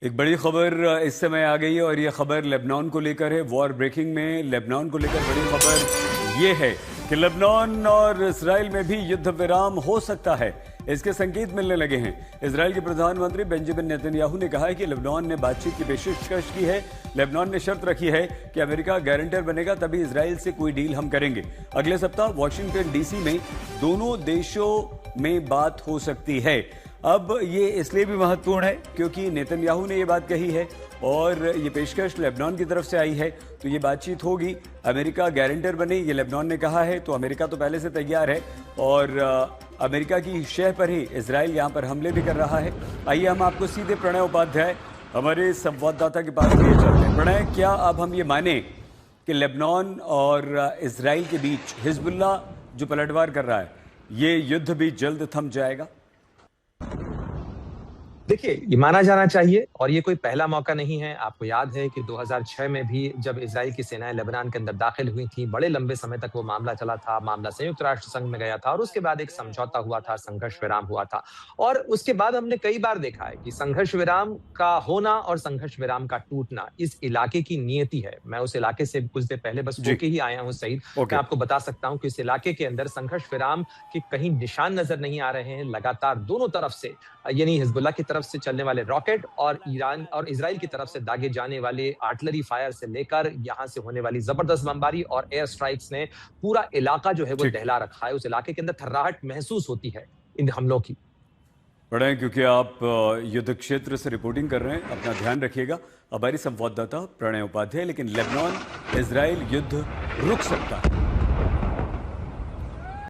एक बड़ी खबर इस समय आ गई है और यह खबर लेबनान को लेकर है। वॉर ब्रेकिंग में लेबनान को लेकर बड़ी खबर यह है कि लेबनान और इजराइल में भी युद्ध विराम हो सकता है। इसके संकेत मिलने लगे हैं। इजराइल के प्रधानमंत्री बेंजामिन नेतन्याहू ने कहा है कि लेबनान ने बातचीत की पेशकश की है। लेबनान ने शर्त रखी है कि अमेरिका गारंटर बनेगा तभी इजराइल से कोई डील हम करेंगे। अगले सप्ताह वॉशिंगटन डीसी में दोनों देशों में बात हो सकती है। अब ये इसलिए भी महत्वपूर्ण है क्योंकि नेतन्याहू ने ये बात कही है और ये पेशकश लेबनान की तरफ से आई है, तो ये बातचीत होगी। अमेरिका गारंटर बने, ये लेबनान ने कहा है, तो अमेरिका तो पहले से तैयार है और अमेरिका की शह पर ही इजराइल यहाँ पर हमले भी कर रहा है। आइए हम आपको सीधे प्रणय उपाध्याय हमारे संवाददाता के पास लिए चलते हैं। प्रणय, क्या अब हम ये माने कि लेबनान और इजराइल के बीच हिजबुल्लाह जो पलटवार कर रहा है, ये युद्ध भी जल्द थम जाएगा? देखिए, ये माना जाना चाहिए और ये कोई पहला मौका नहीं है। आपको याद है कि 2006 में भी जब इजराइल की सेनाएं लेबनान के अंदर दाखिल हुई थी, बड़े लंबे समय तक वो मामला चला था। मामला संयुक्त राष्ट्र संघ में गया था और उसके बाद एक समझौता हुआ था, संघर्ष विराम हुआ था। और उसके बाद हमने कई बार देखा है कि संघर्ष विराम का होना और संघर्ष विराम का टूटना इस इलाके की नियति है। मैं उस इलाके से कुछ देर पहले बस होके ही आया हूँ सईद। मैं आपको बता सकता हूँ कि इस इलाके के अंदर संघर्ष विराम के कहीं निशान नजर नहीं आ रहे हैं। लगातार दोनों तरफ से, यानी हिजबुल्लाह की तरफ से चलने वाले रॉकेट और ईरान और इजराइल की तरफ से दागे जाने वाले आर्टिलरी फायर से लेकर यहां से होने वाली जबरदस्त बमबारी और एयर स्ट्राइक्स ने पूरा इलाका जो है वो दहला रखा है। उस इलाके के अंदर थर्राहट महसूस होती है इन हमलों की। बड़े, क्योंकि आप युद्ध क्षेत्र से रिपोर्टिंग कर रहे हैं, अपना ध्यान रखिएगा। हमारी संवाददाता प्रणय उपाध्याय। लेकिन लेबनान इजराइल युद्ध रुक सकता है।